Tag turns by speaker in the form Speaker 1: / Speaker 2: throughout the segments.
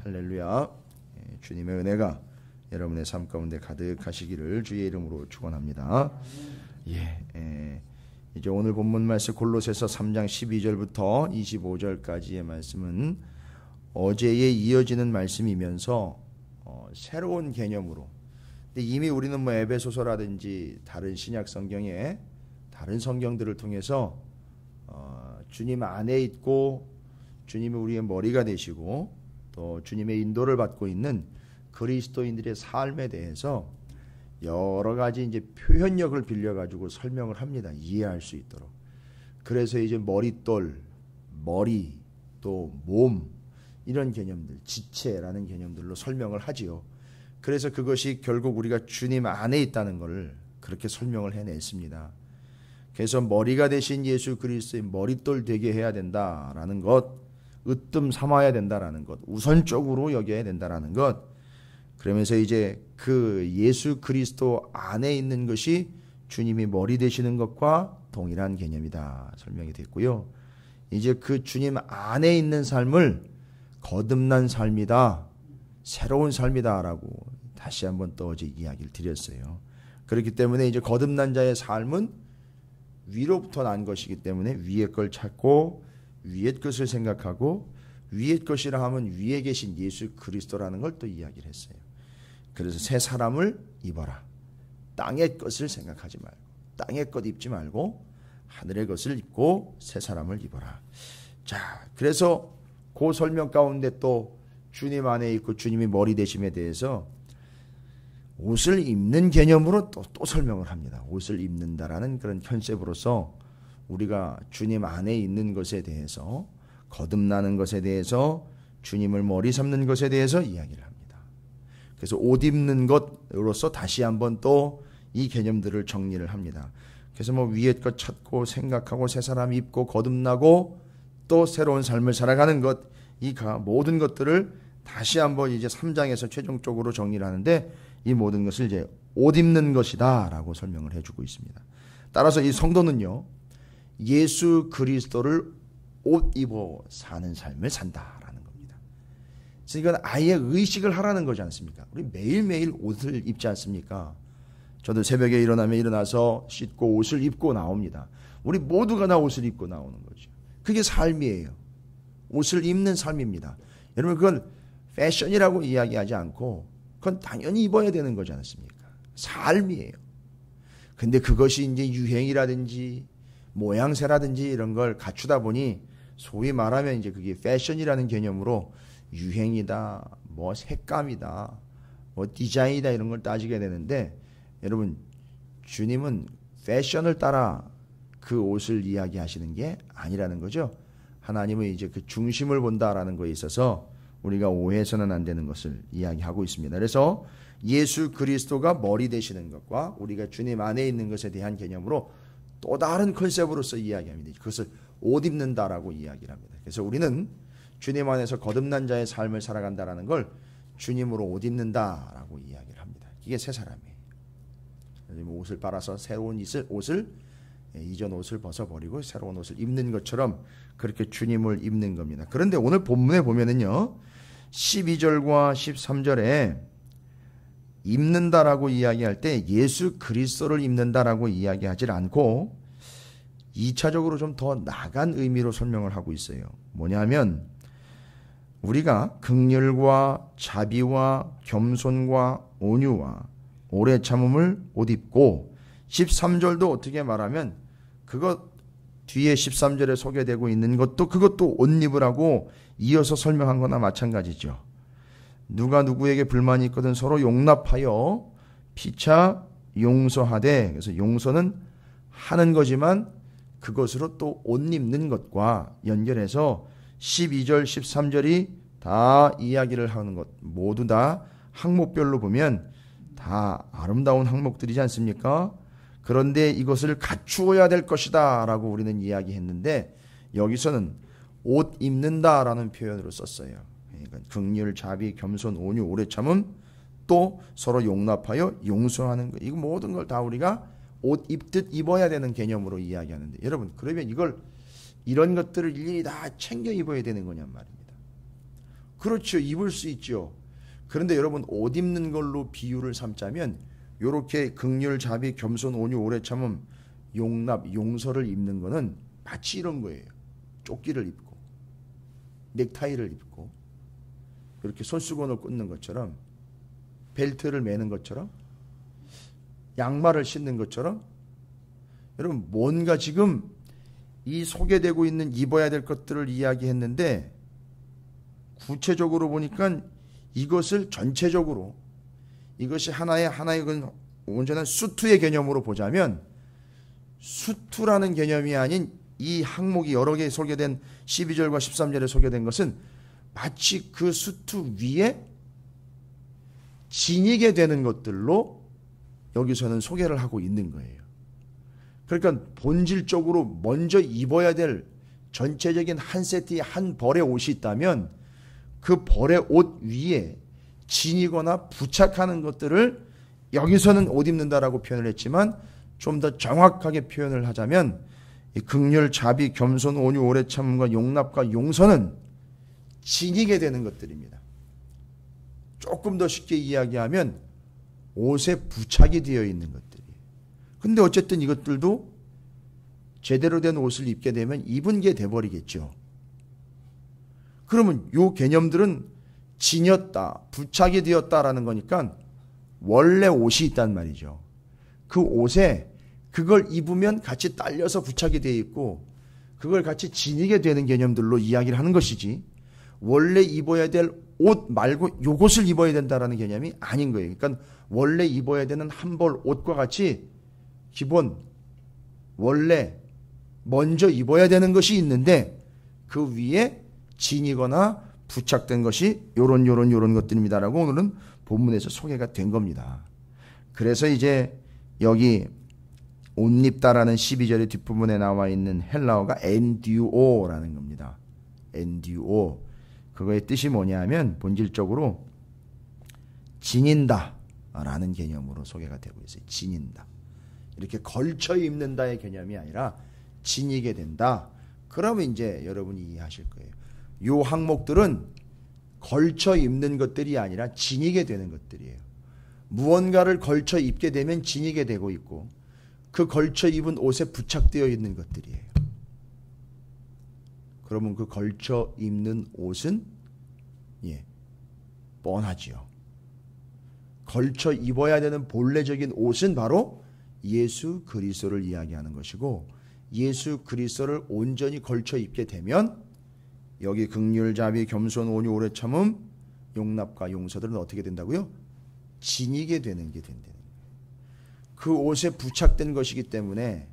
Speaker 1: 할렐루야. 주님의 은혜가 여러분의 삶 가운데 가득하시기를 주의 이름으로 축원합니다. 이제 오늘 본문 말씀 골로새서 3장 12절부터 25절까지의 말씀은 어제에 이어지는 말씀이면서 새로운 개념으로, 근데 이미 우리는 에베소서라든지 다른 신약 성경에 다른 성경들을 통해서 주님 안에 있고 주님이 우리의 머리가 되시고 또 주님의 인도를 받고 있는 그리스도인들의 삶에 대해서 여러 가지 이제 표현력을 빌려가지고 설명을 합니다. 이해할 수 있도록. 그래서 이제 머릿돌, 머리, 또 몸, 이런 개념들, 지체라는 개념들로 설명을 하지요. 그래서 그것이 결국 우리가 주님 안에 있다는 것을 그렇게 설명을 해냈습니다. 그래서 머리가 되신 예수 그리스도의 머릿돌 되게 해야 된다라는 것, 으뜸 삼아야 된다라는 것, 우선적으로 여겨야 된다라는 것, 그러면서 이제 그 예수 그리스도 안에 있는 것이 주님이 머리 되시는 것과 동일한 개념이다 설명이 됐고요. 이제 그 주님 안에 있는 삶을 거듭난 삶이다, 새로운 삶이다라고 다시 한번 또 어제 이야기를 드렸어요. 그렇기 때문에 이제 거듭난 자의 삶은 위로부터 난 것이기 때문에 위의 걸 찾고 위의 것을 생각하고, 위의 것이라 하면 위에 계신 예수 그리스도라는 걸 또 이야기를 했어요. 그래서 새 사람을 입어라. 땅의 것을 생각하지 말고, 땅의 것 입지 말고 하늘의 것을 입고 새 사람을 입어라. 자, 그래서 그 설명 가운데 또 주님 안에 있고 주님이 머리 되심에 대해서 옷을 입는 개념으로 또 설명을 합니다. 옷을 입는다라는 그런 컨셉으로서 우리가 주님 안에 있는 것에 대해서, 거듭나는 것에 대해서, 주님을 머리 삼는 것에 대해서 이야기를 합니다. 그래서 옷 입는 것으로서 다시 한번 또 이 개념들을 정리를 합니다. 그래서 위의 것 찾고 생각하고 새 사람 입고 거듭나고 또 새로운 삶을 살아가는 것, 이 모든 것들을 다시 한번 이제 3장에서 최종적으로 정리를 하는데, 이 모든 것을 이제 옷 입는 것이다 라고 설명을 해주고 있습니다. 따라서 이 성도는요, 예수 그리스도를 옷 입어 사는 삶을 산다라는 겁니다. 그래서 이건 아예 의식을 하라는 거지 않습니까? 우리 매일매일 옷을 입지 않습니까? 저도 새벽에 일어나서 씻고 옷을 입고 나옵니다. 우리 모두가 다 옷을 입고 나오는 거죠. 그게 삶이에요. 옷을 입는 삶입니다. 여러분, 그건 패션이라고 이야기하지 않고 그건 당연히 입어야 되는 거지 않습니까? 삶이에요. 근데 그것이 이제 유행이라든지 모양새라든지 이런 걸 갖추다 보니 소위 말하면 이제 그게 패션이라는 개념으로 유행이다, 색감이다, 디자인이다 이런 걸 따지게 되는데, 여러분, 주님은 패션을 따라 그 옷을 이야기하시는 게 아니라는 거죠. 하나님은 이제 그 중심을 본다라는 거에 있어서 우리가 오해해서는 안 되는 것을 이야기하고 있습니다. 그래서 예수 그리스도가 머리 되시는 것과 우리가 주님 안에 있는 것에 대한 개념으로 또 다른 컨셉으로서 이야기합니다. 그것을 옷 입는다라고 이야기를 합니다. 그래서 우리는 주님 안에서 거듭난 자의 삶을 살아간다라는 걸 주님으로 옷 입는다라고 이야기를 합니다. 이게 새 사람이에요. 옷을 빨아서 새로운 옷을 이전 옷을 벗어버리고 새로운 옷을 입는 것처럼 그렇게 주님을 입는 겁니다. 그런데 오늘 본문에 보면은요, 12절과 13절에 입는다라고 이야기할 때 예수 그리스도를 입는다라고 이야기하지 않고 2차적으로 좀 더 나간 의미로 설명을 하고 있어요. 뭐냐면 우리가 긍휼과 자비와 겸손과 온유와 오래 참음을 옷 입고, 13절도 어떻게 말하면 그것 뒤에 13절에 소개되고 있는 것도 그것도 옷 입으라고 이어서 설명한 거나 마찬가지죠. 누가 누구에게 불만이 있거든 서로 용납하여 피차 용서하되, 그래서 용서는 하는 거지만 그것으로 또 옷 입는 것과 연결해서 12절 13절이 다 이야기를 하는 것, 모두 다 항목별로 보면 다 아름다운 항목들이지 않습니까? 그런데 이것을 갖추어야 될 것이다 라고 우리는 이야기했는데, 여기서는 옷 입는다라는 표현으로 썼어요. 그러니까 긍휼, 자비, 겸손, 온유, 오래 참음, 또 서로 용납하여 용서하는 것, 이거 모든 걸 다 우리가 옷 입듯 입어야 되는 개념으로 이야기하는데, 여러분, 그러면 이런 것들을 일일이 다 챙겨 입어야 되는 거냔 말입니다. 그렇죠. 입을 수 있죠. 그런데 여러분 옷 입는 걸로 비유를 삼자면 요렇게 긍휼, 자비, 겸손, 온유, 오래 참음, 용납, 용서를 입는 거는 마치 이런 거예요. 조끼를 입고 넥타이를 입고 이렇게 손수건을 꽂는 것처럼 벨트를 매는 것처럼 양말을 신는 것처럼 여러분 뭔가 지금 이 소개되고 있는 입어야 될 것들을 이야기했는데 구체적으로 보니까 이것을 전체적으로 이것이 하나의 온전한 수투의 개념으로 보자면 수투라는 개념이 아닌 이 항목이 여러 개 소개된 12절과 13절에 소개된 것은 마치 그 수투 위에 지니게 되는 것들로 여기서는 소개를 하고 있는 거예요. 그러니까 본질적으로 먼저 입어야 될 전체적인 한 세트의 한 벌의 옷이 있다면 그 벌의 옷 위에 지니거나 부착하는 것들을 여기서는 옷 입는다라고 표현을 했지만 좀 더 정확하게 표현을 하자면 이 긍휼, 자비, 겸손, 온유, 오래 참음과 용납과 용서는 지니게 되는 것들입니다. 조금 더 쉽게 이야기하면 옷에 부착이 되어 있는 것들이에요. 근데 어쨌든 이것들도 제대로 된 옷을 입게 되면 입은 게 돼버리겠죠. 그러면 이 개념들은 지녔다, 부착이 되었다라는 거니까 원래 옷이 있단 말이죠. 그 옷에 그걸 입으면 같이 딸려서 부착이 되어 있고 그걸 같이 지니게 되는 개념들로 이야기를 하는 것이지 원래 입어야 될 옷 말고 요것을 입어야 된다라는 개념이 아닌 거예요. 그러니까 원래 입어야 되는 한 벌 옷과 같이 기본 원래 먼저 입어야 되는 것이 있는데 그 위에 지니거나 부착된 것이 요런 것들입니다라고 오늘은 본문에서 소개가 된 겁니다. 그래서 이제 여기 옷 입다라는 12절의 뒷부분에 나와 있는 헬라어가 엔듀오라는 겁니다. 엔듀오. 그거의 뜻이 뭐냐면 본질적으로 지닌다라는 개념으로 소개가 되고 있어요. 지닌다. 이렇게 걸쳐 입는다의 개념이 아니라 지니게 된다. 그러면 이제 여러분이 이해하실 거예요. 요 항목들은 걸쳐 입는 것들이 아니라 지니게 되는 것들이에요. 무언가를 걸쳐 입게 되면 지니게 되고 있고 그 걸쳐 입은 옷에 부착되어 있는 것들이에요. 그러면 그 걸쳐 입는 옷은 뻔하지요. 걸쳐 입어야 되는 본래적인 옷은 바로 예수 그리스도를 이야기하는 것이고 예수 그리스도를 온전히 걸쳐 입게 되면 여기 긍휼, 자비, 겸손, 온유, 오래 참음, 용납과 용서들은 어떻게 된다고요? 지니게 되는 게 된다는 거예요. 그 옷에 부착된 것이기 때문에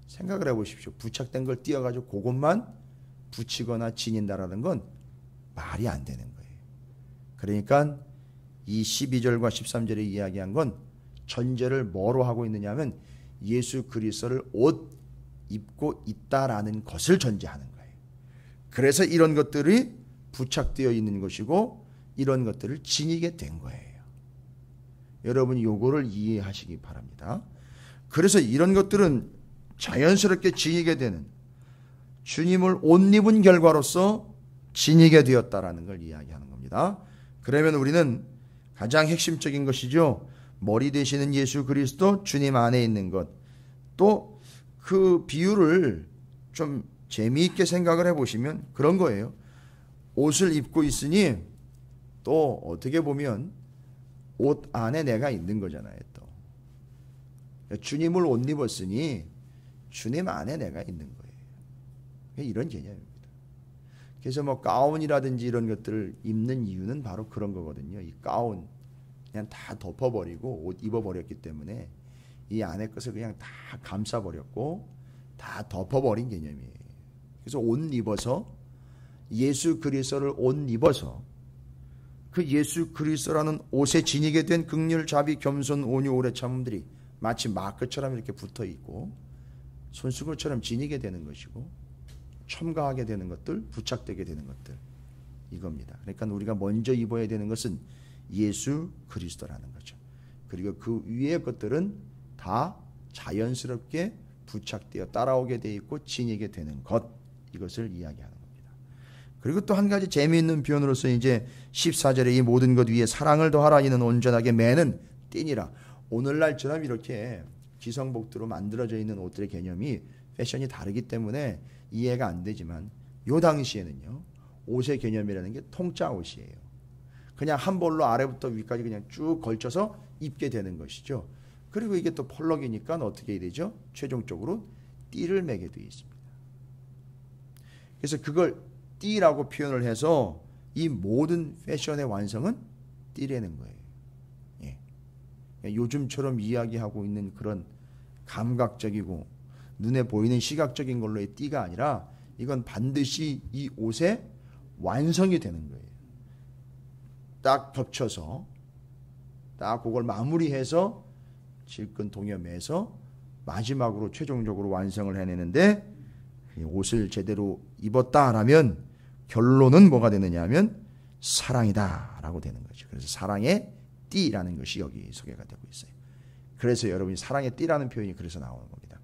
Speaker 1: 생각을 해보십시오. 부착된 걸 띄어가지고 그것만 붙이거나 지닌다라는 건 말이 안 되는 거예요. 그러니까 이 12절과 13절에 이야기한 건 전제를 뭐로 하고 있느냐면 예수 그리스도를 옷 입고 있다라는 것을 전제하는 거예요. 그래서 이런 것들이 부착되어 있는 것이고 이런 것들을 지니게 된 거예요. 여러분이 요거를 이해하시기 바랍니다. 그래서 이런 것들은 자연스럽게 지니게 되는 주님을 옷 입은 결과로서 지니게 되었다라는 걸 이야기하는 겁니다. 그러면 우리는 가장 핵심적인 것이죠. 머리 되시는 예수 그리스도 주님 안에 있는 것. 또 그 비유를 좀 재미있게 생각을 해보시면 그런 거예요. 옷을 입고 있으니 또 어떻게 보면 옷 안에 내가 있는 거잖아요. 또 주님을 옷 입었으니 주님 안에 내가 있는 거예요. 이런 개념입니다. 그래서 뭐 가운이라든지 이런 것들을 입는 이유는 바로 그런 거거든요. 이 가운 그냥 다 덮어버리고 옷 입어버렸기 때문에 이 안에 것을 그냥 다 감싸버렸고 다 덮어버린 개념이에요. 그래서 옷 입어서 예수 그리스도를 옷 입어서 그 예수 그리스도라는 옷에 지니게 된 긍휼, 자비, 겸손, 온유, 오래 참음들이 마치 마크처럼 이렇게 붙어 있고 손수건처럼 지니게 되는 것이고 첨가하게 되는 것들, 부착되게 되는 것들 이겁니다. 그러니까 우리가 먼저 입어야 되는 것은 예수 그리스도라는 거죠. 그리고 그 위의 것들은 다 자연스럽게 부착되어 따라오게 돼 있고 지니게 되는 것 이것을 이야기하는 겁니다. 그리고 또 한 가지 재미있는 표현으로서 이제 14절에 이 모든 것 위에 사랑을 더하라 이는 온전하게 매는 띠니라. 오늘날처럼 이렇게 기성복도로 만들어져 있는 옷들의 개념이 패션이 다르기 때문에 이해가 안 되지만 요 당시에는요 옷의 개념이라는 게 통짜 옷이에요. 그냥 한 벌로 아래부터 위까지 그냥 쭉 걸쳐서 입게 되는 것이죠. 그리고 이게 또 펄럭이니까 어떻게 해야 되죠? 최종적으로 띠를 매게 되어 있습니다. 그래서 그걸 띠라고 표현을 해서 이 모든 패션의 완성은 띠라는 거예요. 예. 요즘처럼 이야기하고 있는 그런 감각적이고 눈에 보이는 시각적인 걸로의 띠가 아니라 이건 반드시 이 옷의 완성이 되는 거예요. 딱 겹쳐서 딱 그걸 마무리해서 질끈 동여매서 마지막으로 최종적으로 완성을 해내는데 옷을 제대로 입었다라면 결론은 뭐가 되느냐 하면 사랑이다라고 되는 거죠. 그래서 사랑의 띠라는 것이 여기 소개가 되고 있어요. 그래서 여러분이 사랑의 띠라는 표현이 그래서 나오는 겁니다.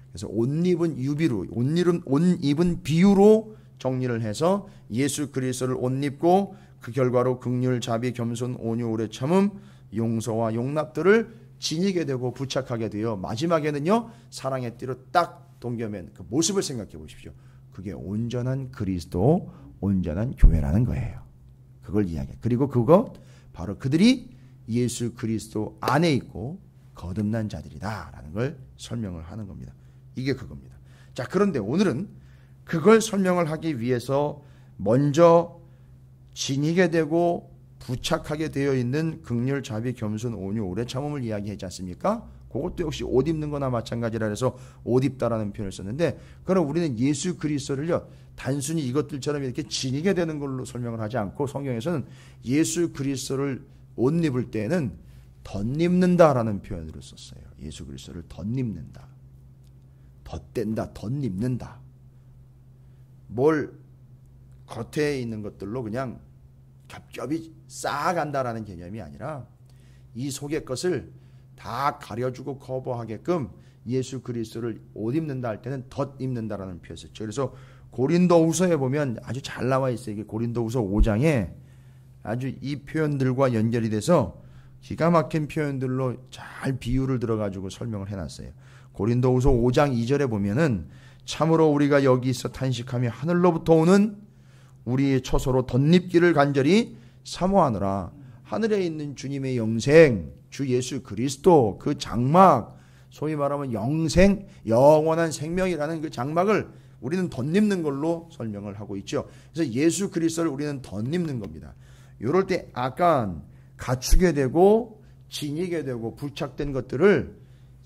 Speaker 1: 그래서 옷 입은 유비로, 옷 입은 비유로 정리를 해서 예수 그리스도를 옷 입고 그 결과로 긍휼, 자비, 겸손, 온유, 오래 참음, 용서와 용납들을 지니게 되고 부착하게 되어 마지막에는요 사랑의 띠로 딱 동겨맨 그 모습을 생각해 보십시오. 그게 온전한 그리스도, 온전한 교회라는 거예요. 그걸 이야기해. 그리고 그거 바로 그들이 예수 그리스도 안에 있고 거듭난 자들이다라는 걸 설명을 하는 겁니다. 이게 그겁니다. 자, 그런데 오늘은 그걸 설명을 하기 위해서 먼저 지니게 되고 부착하게 되어 있는 긍휼, 자비, 겸손, 온유, 오래 참음을 이야기하지 않습니까? 그것도 역시 옷 입는 거나 마찬가지라 해서 옷 입다라는 표현을 썼는데, 그럼 우리는 예수 그리스도를요 단순히 이것들처럼 이렇게 지니게 되는 걸로 설명을 하지 않고 성경에서는 예수 그리스도를 옷 입을 때에는 덧입는다라는 표현으로 썼어요. 예수 그리스도를 덧입는다, 덧댄다, 덧입는다. 뭘 겉에 있는 것들로 그냥 겹겹이 쌓아간다라는 개념이 아니라 이 속의 것을 다 가려주고 커버하게끔 예수 그리스도를 옷 입는다 할 때는 덧입는다라는 표현을 썼죠. 그래서 고린도후서에 보면 아주 잘 나와 있어요. 이게 고린도후서 5장에 아주 이 표현들과 연결이 돼서 기가 막힌 표현들로 잘 비유를 들어가지고 설명을 해놨어요. 고린도후서 5장 2절에 보면은 참으로 우리가 여기 있어 탄식하며 하늘로부터 오는 우리의 처소로 덧입기를 간절히 사모하노라. 하늘에 있는 주님의 영생, 주 예수 그리스도 그 장막, 소위 말하면 영생, 영원한 생명이라는 그 장막을 우리는 덧입는 걸로 설명을 하고 있죠. 그래서 예수 그리스도를 우리는 덧입는 겁니다. 이럴 때 아까 갖추게 되고 지니게 되고 부착된 것들을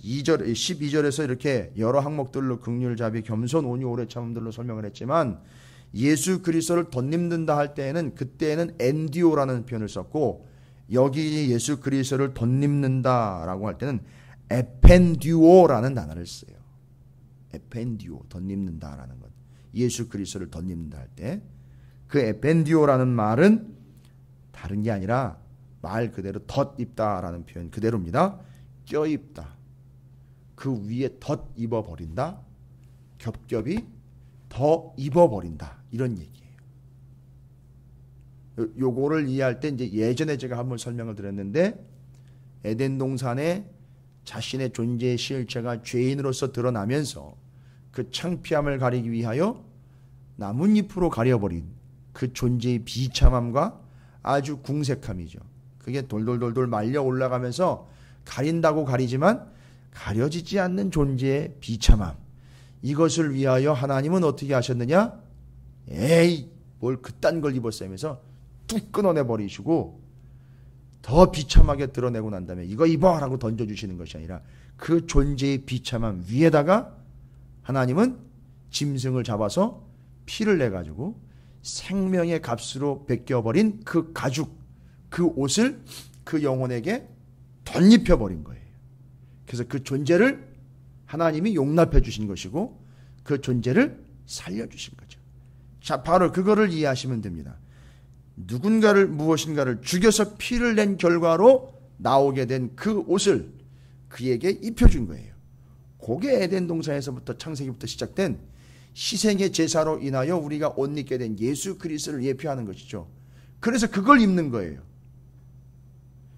Speaker 1: 12절에서 이렇게 여러 항목들로 긍휼, 자비, 겸손, 온유, 오래 참음들로 설명을 했지만 예수 그리스도를 덧입는다 할 때에는 그때는 엔디오라는 표현을 썼고 여기 예수 그리스도를 덧입는다라고 할 때는 에펜듀오라는 단어를 써요. 에펜듀오, 덧입는다라는 것. 예수 그리스도를 덧입는다 할 때 그 에펜듀오라는 말은 다른 게 아니라 말 그대로 덧입다라는 표현 그대로입니다. 껴입다. 그 위에 덧 입어버린다. 겹겹이 더 입어버린다. 이런 얘기예요. 요거를 이해할 때 이제 예전에 제가 한번 설명을 드렸는데 에덴 동산에 자신의 존재의 실체가 죄인으로서 드러나면서 그 창피함을 가리기 위하여 나뭇잎으로 가려버린 그 존재의 비참함과 아주 궁색함이죠. 그게 돌돌돌돌 말려 올라가면서 가린다고 가리지만 가려지지 않는 존재의 비참함. 이것을 위하여 하나님은 어떻게 하셨느냐? 에이, 뭘 그딴 걸 입었으면서 뚝 끊어내버리시고 더 비참하게 드러내고 난 다음에 이거 입어라고 던져주시는 것이 아니라 그 존재의 비참함 위에다가 하나님은 짐승을 잡아서 피를 내가지고 생명의 값으로 베껴버린 그 가죽, 그 옷을 그 영혼에게 덧입혀버린 거예요. 그래서 그 존재를 하나님이 용납해 주신 것이고 그 존재를 살려주신 거죠. 자, 바로 그거를 이해하시면 됩니다. 누군가를 무엇인가를 죽여서 피를 낸 결과로 나오게 된 그 옷을 그에게 입혀준 거예요. 그게 에덴 동산에서부터 창세기부터 시작된 희생의 제사로 인하여 우리가 옷 입게 된 예수 그리스도를 예표하는 것이죠. 그래서 그걸 입는 거예요.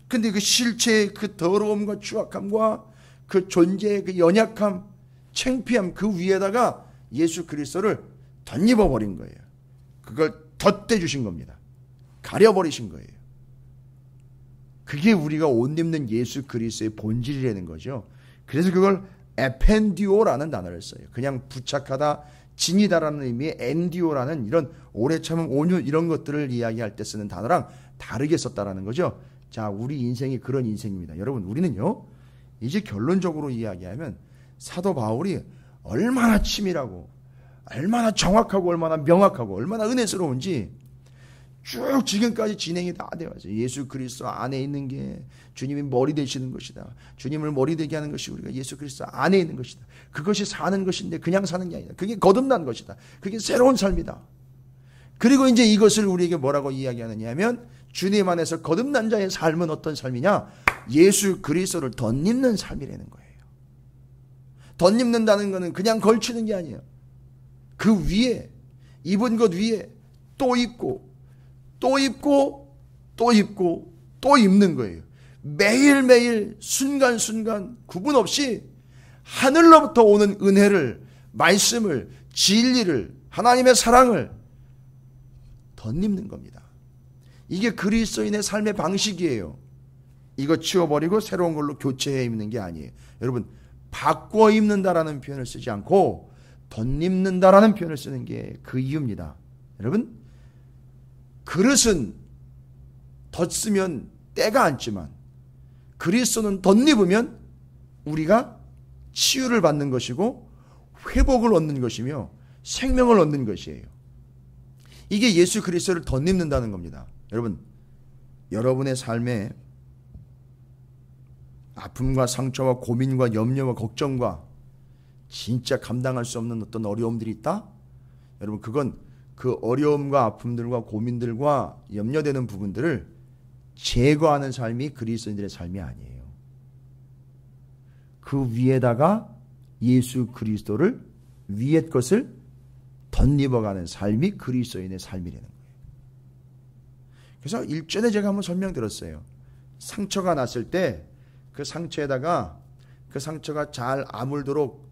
Speaker 1: 근데 그 실체의 그 더러움과 추악함과 그 존재의 그 연약함, 창피함 그 위에다가 예수 그리스도를 덧입어 버린 거예요. 그걸 덧대 주신 겁니다. 가려버리신 거예요. 그게 우리가 옷 입는 예수 그리스도의 본질이라는 거죠. 그래서 그걸 에펜디오라는 단어를 써요. 그냥 부착하다, 진이다라는 의미의 엔디오라는 이런 오래 참음, 온유 이런 것들을 이야기할 때 쓰는 단어랑 다르게 썼다라는 거죠. 자, 우리 인생이 그런 인생입니다. 여러분, 우리는요, 이제 결론적으로 이야기하면 사도 바울이 얼마나 치밀하고 얼마나 정확하고 얼마나 명확하고 얼마나 은혜스러운지 쭉 지금까지 진행이 다 되어 왔어요. 예수 그리스도 안에 있는 게 주님이 머리 되시는 것이다. 주님을 머리 되게 하는 것이 우리가 예수 그리스도 안에 있는 것이다. 그것이 사는 것인데 그냥 사는 게 아니다. 그게 거듭난 것이다. 그게 새로운 삶이다. 그리고 이제 이것을 우리에게 뭐라고 이야기하느냐 하면 주님 안에서 거듭난 자의 삶은 어떤 삶이냐? 예수 그리스도를 덧입는 삶이라는 거예요. 덧입는다는 것은 그냥 걸치는 게 아니에요. 그 위에, 입은 것 위에 또 입고 또 입고 또 입고 또 입는 거예요. 매일매일 순간순간 구분 없이 하늘로부터 오는 은혜를, 말씀을, 진리를, 하나님의 사랑을 덧입는 겁니다. 이게 그리스도인의 삶의 방식이에요. 이거 치워버리고 새로운 걸로 교체해 입는 게 아니에요. 여러분, 바꿔 입는다라는 표현을 쓰지 않고 덧입는다라는 표현을 쓰는 게 그 이유입니다. 여러분, 그릇은 덧쓰면 때가 앉지만 그리스도는 덧입으면 우리가 치유를 받는 것이고 회복을 얻는 것이며 생명을 얻는 것이에요. 이게 예수 그리스도를 덧입는다는 겁니다. 여러분, 여러분의 삶에 아픔과 상처와 고민과 염려와 걱정과 진짜 감당할 수 없는 어떤 어려움들이 있다? 여러분, 그건 그 어려움과 아픔들과 고민들과 염려되는 부분들을 제거하는 삶이 그리스도인들의 삶이 아니에요. 그 위에다가 예수 그리스도를 위의 것을 덧입어가는 삶이 그리스도인의 삶이라는 거예요. 그래서 일전에 제가 한번 설명드렸어요. 상처가 났을 때 그 상처에다가 그 상처가 잘 아물도록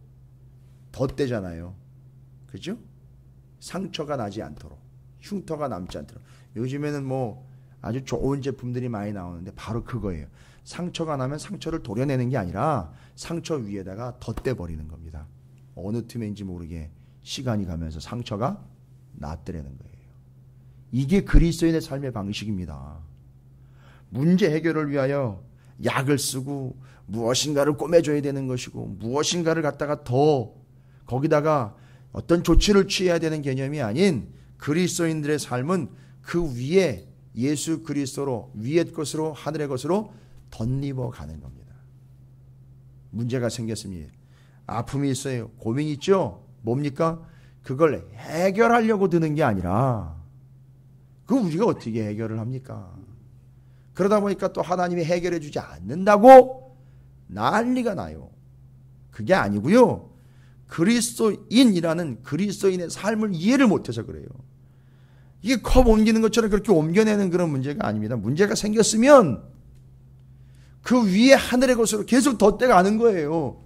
Speaker 1: 덧대잖아요. 그죠? 상처가 나지 않도록, 흉터가 남지 않도록. 요즘에는 뭐 아주 좋은 제품들이 많이 나오는데 바로 그거예요. 상처가 나면 상처를 도려내는 게 아니라 상처 위에다가 덧대버리는 겁니다. 어느 틈인지 모르게 시간이 가면서 상처가 낫더라는 거예요. 이게 그리스도인의 삶의 방식입니다. 문제 해결을 위하여 약을 쓰고 무엇인가를 꼬매줘야 되는 것이고 무엇인가를 갖다가 더 거기다가 어떤 조치를 취해야 되는 개념이 아닌 그리스도인들의 삶은 그 위에 예수 그리스도로 위의 것으로 하늘의 것으로 덧입어 가는 겁니다. 문제가 생겼습니다. 아픔이 있어요. 고민이 있죠. 뭡니까? 그걸 해결하려고 드는 게 아니라 그 우리가 어떻게 해결을 합니까? 그러다 보니까 또 하나님이 해결해 주지 않는다고 난리가 나요. 그게 아니고요. 그리스도인이라는 그리스도인의 삶을 이해를 못해서 그래요. 이게 컵 옮기는 것처럼 그렇게 옮겨내는 그런 문제가 아닙니다. 문제가 생겼으면 그 위에 하늘의 것으로 계속 덧대가는 거예요.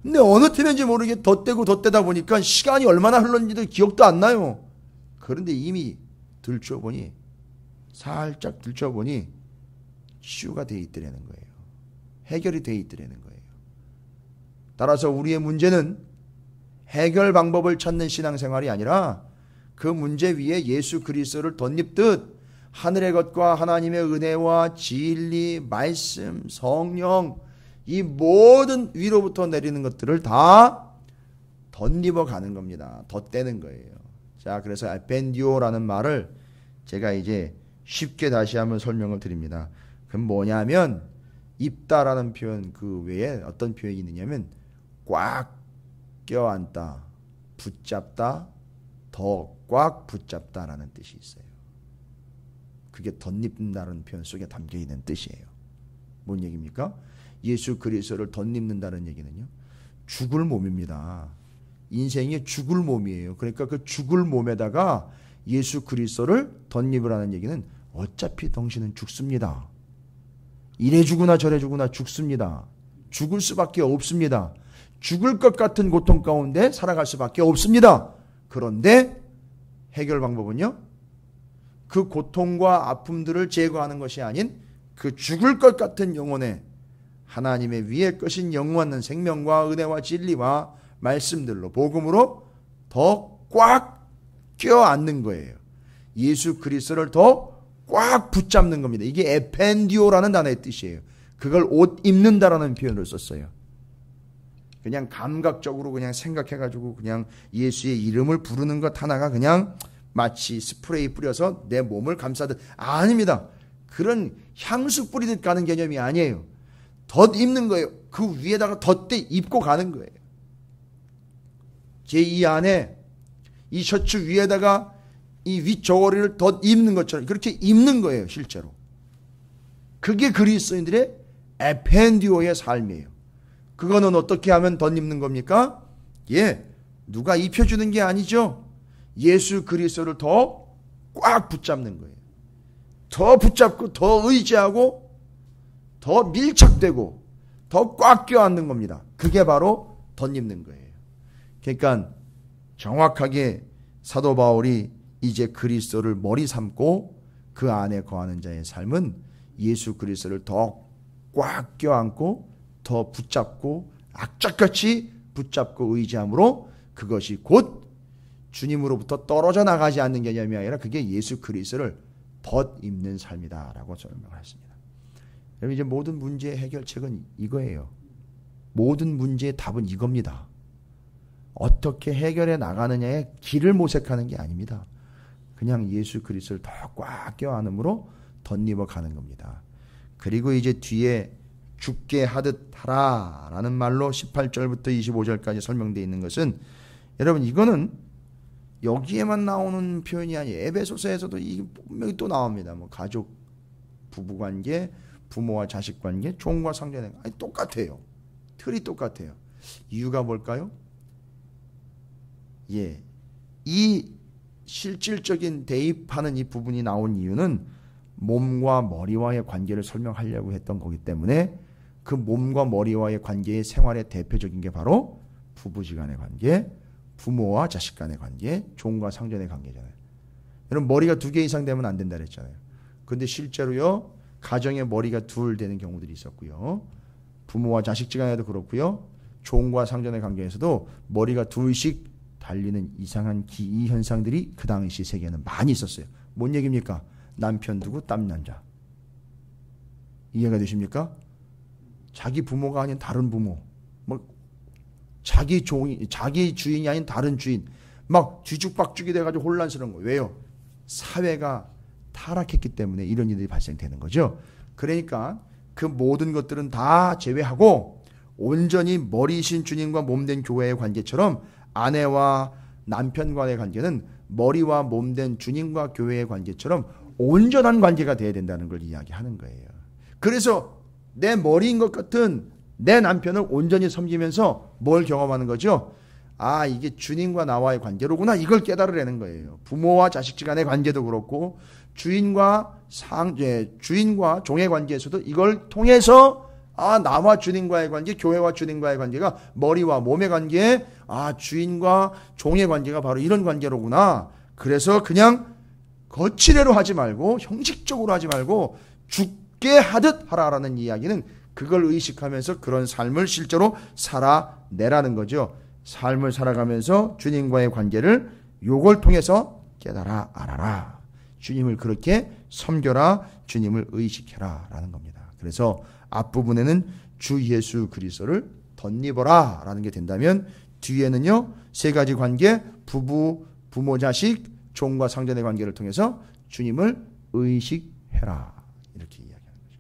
Speaker 1: 근데 어느 틈인지 모르게 덧대고 덧대다 보니까 시간이 얼마나 흘렀는지도 기억도 안 나요. 그런데 이미 들춰보니 살짝 들춰보니 치유가 되어 있더라는 거예요. 해결이 되어 있더라는 거예요. 따라서 우리의 문제는 해결 방법을 찾는 신앙생활이 아니라 그 문제 위에 예수 그리스도를 덧입듯 하늘의 것과 하나님의 은혜와 진리, 말씀, 성령 이 모든 위로부터 내리는 것들을 다 덧입어 가는 겁니다. 덧대는 거예요. 자, 그래서 에펜디오라는 말을 제가 이제 쉽게 다시 한번 설명을 드립니다. 그럼 뭐냐면 입다라는 표현 그 외에 어떤 표현이 있느냐면 꽉 껴안다, 붙잡다, 더 꽉 붙잡다라는 뜻이 있어요. 그게 덧입는다는 표현 속에 담겨 있는 뜻이에요. 뭔 얘기입니까? 예수 그리스도를 덧입는다는 얘기는요. 죽을 몸입니다. 인생이 죽을 몸이에요. 그러니까 그 죽을 몸에다가 예수 그리스도를 덧입으라는 얘기는 어차피 당신은 죽습니다. 이래 죽으나 저래 죽으나 죽습니다. 죽을 수밖에 없습니다. 죽을 것 같은 고통 가운데 살아갈 수밖에 없습니다. 그런데 해결 방법은요? 그 고통과 아픔들을 제거하는 것이 아닌 그 죽을 것 같은 영혼에 하나님의 위의 것인 영원한 생명과 은혜와 진리와 말씀들로 복음으로 더 꽉 껴안는 거예요. 예수 그리스도를 더 꽉 붙잡는 겁니다. 이게 에펜디오라는 단어의 뜻이에요. 그걸 옷 입는다라는 표현을 썼어요. 그냥 감각적으로 그냥 생각해가지고 그냥 예수의 이름을 부르는 것 하나가 그냥 마치 스프레이 뿌려서 내 몸을 감싸듯. 아닙니다. 그런 향수 뿌리듯 가는 개념이 아니에요. 덧 입는 거예요. 그 위에다가 덧대 입고 가는 거예요. 제 이 안에 이 셔츠 위에다가 이 윗저고리를 덧 입는 것처럼 그렇게 입는 거예요. 실제로. 그게 그리스도인들의 에펜디오의 삶이에요. 그거는 어떻게 하면 덧 입는 겁니까? 누가 입혀주는 게 아니죠. 예수 그리스도를 더 꽉 붙잡는 거예요. 더 붙잡고 더 의지하고 더 밀착되고 더 꽉 껴안는 겁니다. 그게 바로 덧입는 거예요. 그러니까 정확하게 사도 바울이 이제 그리스도를 머리 삼고 그 안에 거하는 자의 삶은 예수 그리스도를 더 꽉 껴안고 더 붙잡고 악착같이 붙잡고 의지함으로 그것이 곧 주님으로부터 떨어져 나가지 않는 개념이 아니라 그게 예수 그리스도를 덧입는 삶이다라고 설명했습니다. 여러분 이제 모든 문제의 해결책은 이거예요. 모든 문제의 답은 이겁니다. 어떻게 해결해 나가느냐의 길을 모색하는 게 아닙니다. 그냥 예수 그리스도를 더 꽉 껴안음으로 덧입어 가는 겁니다. 그리고 이제 뒤에 죽게 하듯 하라 라는 말로 18절부터 25절까지 설명되어 있는 것은 여러분 이거는 여기에만 나오는 표현이 아니에요. 에베소서에서도 이게 분명히 또 나옵니다. 뭐 가족, 부부관계, 부모와 자식관계, 종과 상전의 아니 똑같아요. 틀이 똑같아요. 이유가 뭘까요? 이 실질적인 대입하는 이 부분이 나온 이유는 몸과 머리와의 관계를 설명하려고 했던 거기 때문에 그 몸과 머리와의 관계의 생활의 대표적인 게 바로 부부지간의 관계, 부모와 자식 간의 관계, 종과 상전의 관계잖아요. 여러분 머리가 2개 이상 되면 안 된다 그랬잖아요. 그런데 실제로요 가정에 머리가 2 되는 경우들이 있었고요. 부모와 자식지간에도 그렇고요. 종과 상전의 관계에서도 머리가 2씩 달리는 이상한 기이 현상들이 그 당시 세계에는 많이 있었어요. 뭔 얘기입니까? 남편 두고 딴 남자. 이해가 되십니까? 자기 부모가 아닌 다른 부모, 뭐 자기 주인이 아닌 다른 주인, 막 뒤죽박죽이 돼가지고 혼란스러운 거예요. 왜요? 사회가 타락했기 때문에 이런 일들이 발생되는 거죠. 그러니까 그 모든 것들은 다 제외하고 온전히 머리이신 주님과 몸된 교회의 관계처럼 아내와 남편 간의 관계는 머리와 몸된 주님과 교회의 관계처럼 온전한 관계가 돼야 된다는 걸 이야기하는 거예요. 그래서 내 머리인 것 같은 내 남편을 온전히 섬기면서 뭘 경험하는 거죠? 아, 이게 주님과 나와의 관계로구나. 이걸 깨달으려는 거예요. 부모와 자식지간의 관계도 그렇고 주인과 종의 관계에서도 이걸 통해서 아, 나와 주님과의 관계, 교회와 주님과의 관계가 머리와 몸의 관계, 아, 주인과 종의 관계가 바로 이런 관계로구나. 그래서 그냥 거칠애로 하지 말고 형식적으로 하지 말고 죽게 하듯 하라라는 이야기는 그걸 의식하면서 그런 삶을 실제로 살아내라는 거죠. 삶을 살아가면서 주님과의 관계를 요걸 통해서 깨달아 알아라. 주님을 그렇게 섬겨라. 주님을 의식해라 라는 겁니다. 그래서 앞부분에는 주 예수 그리스도를 덧입어라 라는 게 된다면 뒤에는요 3가지 관계, 부부, 부모, 자식, 종과 상전의 관계를 통해서 주님을 의식해라 이렇게 이야기하는 거죠.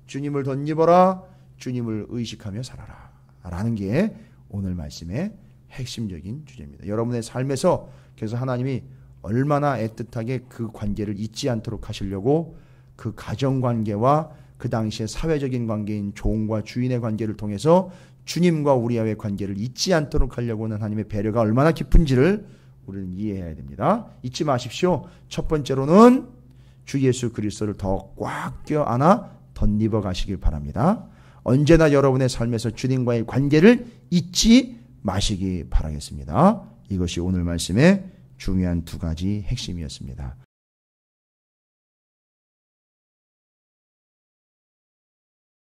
Speaker 1: 주님을 덧입어라, 주님을 의식하며 살아라 라는 게 오늘 말씀의 핵심적인 주제입니다. 여러분의 삶에서 그래서 하나님이 얼마나 애틋하게 그 관계를 잊지 않도록 하시려고 그 가정관계와 그 당시의 사회적인 관계인 종과 주인의 관계를 통해서 주님과 우리와의 관계를 잊지 않도록 하려고 하는 하나님의 배려가 얼마나 깊은지를 우리는 이해해야 됩니다. 잊지 마십시오. 첫 번째로는 주 예수 그리스도를 더 꽉 껴안아 덧입어 가시길 바랍니다. 언제나 여러분의 삶에서 주님과의 관계를 잊지 마시기 바라겠습니다. 이것이 오늘 말씀의 중요한 두 가지 핵심이었습니다.